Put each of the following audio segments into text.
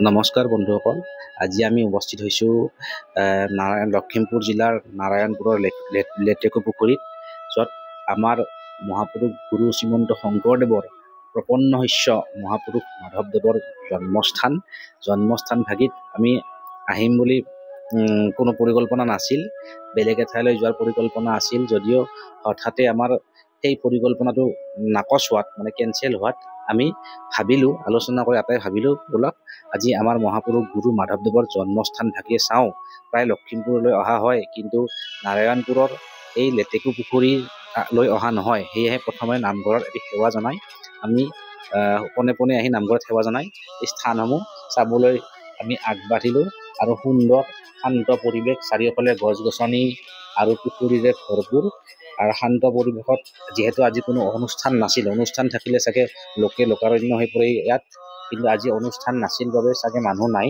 নমস্কাৰ বন্ধুসকল, আজি আমি উপস্থিত হৈছোঁ লখিমপুৰ জিলাৰ নাৰায়ণপুৰৰ লেটেকু পুখুৰীত, য'ত আমাৰ মহাপুৰুষ গুৰু শ্ৰীমন্ত শংকৰদেৱৰ প্ৰপন্ন শিষ্য মহাপুৰুষ মাধৱদেৱৰ জন্মস্থান ভাগিত আমি আহিম বুলি কোনো পৰিকল্পনা নাছিল। বেলেগ এঠাইলৈ যোৱাৰ পৰিকল্পনা আছিল যদিও হঠাতে আমাৰ সেই পৰিকল্পনাটো নাকচ হোৱাত কেঞ্চেল হোৱাত আমি ভাবিলোঁ, আলোচনা কৰি এটাই ভাবিলোঁ, ব'লক আজি আমাৰ মহাপুৰুষ গুৰু মাধৱদেৱৰ জন্মস্থান ভাগিয়ে চাওঁ। প্ৰায় লখিমপুৰলৈ অহা হয়, কিন্তু নাৰায়ণপুৰৰ এই লেটেকু পুখুৰীলৈ অহা নহয়। সেয়েহে প্ৰথমে নামঘৰত এটি সেৱা জনাই আমি পোনে পোনে আহি নামঘৰত সেৱা জনাই এই স্থানসমূহ চাবলৈ আমি আগবাঢ়িলোঁ। আৰু সুন্দৰ শান্ত পৰিৱেশ, চাৰিওফালে গছ গছনি আৰু পুখুৰীৰে ভৰপূৰ আৰু শান্ত পৰিৱেশত, যিহেতু আজি কোনো অনুষ্ঠান নাছিল, অনুষ্ঠান থাকিলে চাগে লোকাৰণ্য হৈ পৰে ইয়াত, কিন্তু আজি অনুষ্ঠান নাছিল বাবে চাগে মানুহ নাই।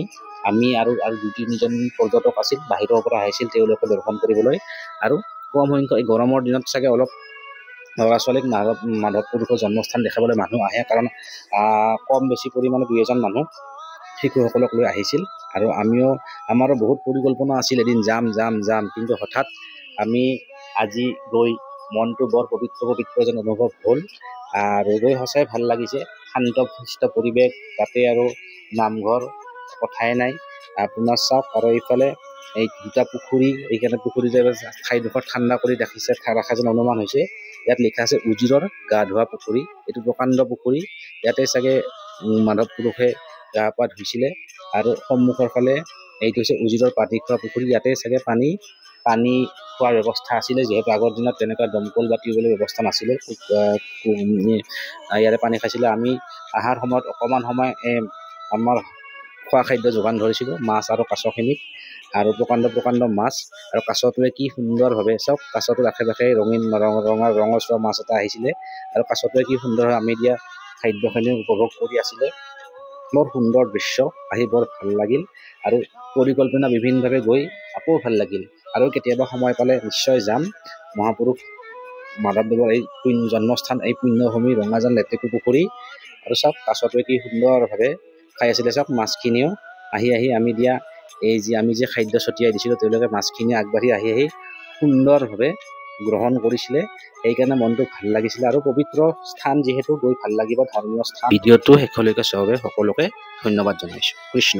আমি আৰু দুই তিনিজন পৰ্যটক আছিল, বাহিৰৰ পৰা আহিছিল তেওঁলোকে দৰ্শন কৰিবলৈ। আৰু কম সংখ্যক এই গৰমৰ দিনত চাগে অলপ ল'ৰা ছোৱালীক মাধৱ পুৰুষৰ জন্মস্থান দেখাবলৈ মানুহ আহে, কাৰণ কম বেছি পৰিমাণে 2-এজন মানুহ শিশুসকলক লৈ আহিছিল। আৰু আমাৰো বহুত পৰিকল্পনা আছিল, এদিন যাম, কিন্তু হঠাৎ আমি আজি গৈ মনটো বৰ পবিত্ৰ যেন অনুভৱ হ'ল। আৰু গৈ সঁচাই ভাল লাগিছে, শান্ত সুস্থ পৰিৱেশ, তাতে আৰু নামঘৰ কথাই নাই। আপোনাৰ চাওক, আৰু এইফালে এই দুটা পুখুৰী, এইকাৰণে পুখুৰীতে ঠাইডোখৰ ঠাণ্ডা কৰি ৰাখা যেন অনুমান হৈছে। ইয়াত লিখা আছে উজিৰৰ গা ধোৱা পুখুৰী। এইটো প্ৰকাণ্ড পুখুৰী, ইয়াতে চাগে মাধৱ পুৰুষে গা পা ধুইছিলে। আৰু সন্মুখৰ ফালে এইটো হৈছে উজিৰৰ পানী খোৱা পুখুৰী। ইয়াতে চাগে পানী খোৱাৰ ব্যৱস্থা আছিলে, যিহেতু আগৰ দিনত তেনেকুৱা দমকল বা টিউবৱেলৰ ব্যৱস্থা নাছিলে। ইয়াতে পানী খাইছিলে। আমি অহাৰ সময়ত অকণমান সময় আমাৰ খোৱা খাদ্য যোগান ধৰিছিলোঁ, মাছ আৰু কাছখিনিক। আৰু প্ৰকাণ্ড মাছ, আৰু কাছটোৱে কি সুন্দৰভাৱে, চাওক কাছটোৰ আশে ৰঙীন ৰঙচুৱা মাছ এটা আহিছিলে, আৰু কাছটোৱে কি সুন্দৰভাৱে আমি দিয়া খাদ্যখিনি উপভোগ কৰি আছিলে। বৰ সুন্দৰ দৃশ্য, আহি বৰ ভাল লাগিল। আৰু পৰিকল্পনা বিভিন্নভাৱে গৈ আকৌ ভাল লাগিল। আৰু কেতিয়াবা সময় পালে নিশ্চয় যাম। মহাপুৰুষ মাধৱদেৱৰ এই জন্মস্থান, এই পুণ্যভূমি ৰঙাজান লেটেকু পুখুৰী। আৰু চাওক কাছটোৱে কি সুন্দৰভাৱে খাই আছিলে, চাওক মাছখিনিও আহি আমি দিয়া আমি যে খাদ্য ছটিয়াই দিছিলোঁ, তেওঁলোকে মাছখিনি আগবাঢ়ি আহি সুন্দৰভাৱে গ্ৰহণ কৰিছিলে। সেইকাৰণে মনটো ভাল লাগিছিলে। আৰু পবিত্ৰ স্থান যিহেতু, গৈ ভাল লাগিব, ধৰ্মীয় স্থান। ভিডিঅ'টো শেষলৈকে চোৱাৰ বাবে সকলোকে ধন্যবাদ জনাইছোঁ। কৃষ্ণ।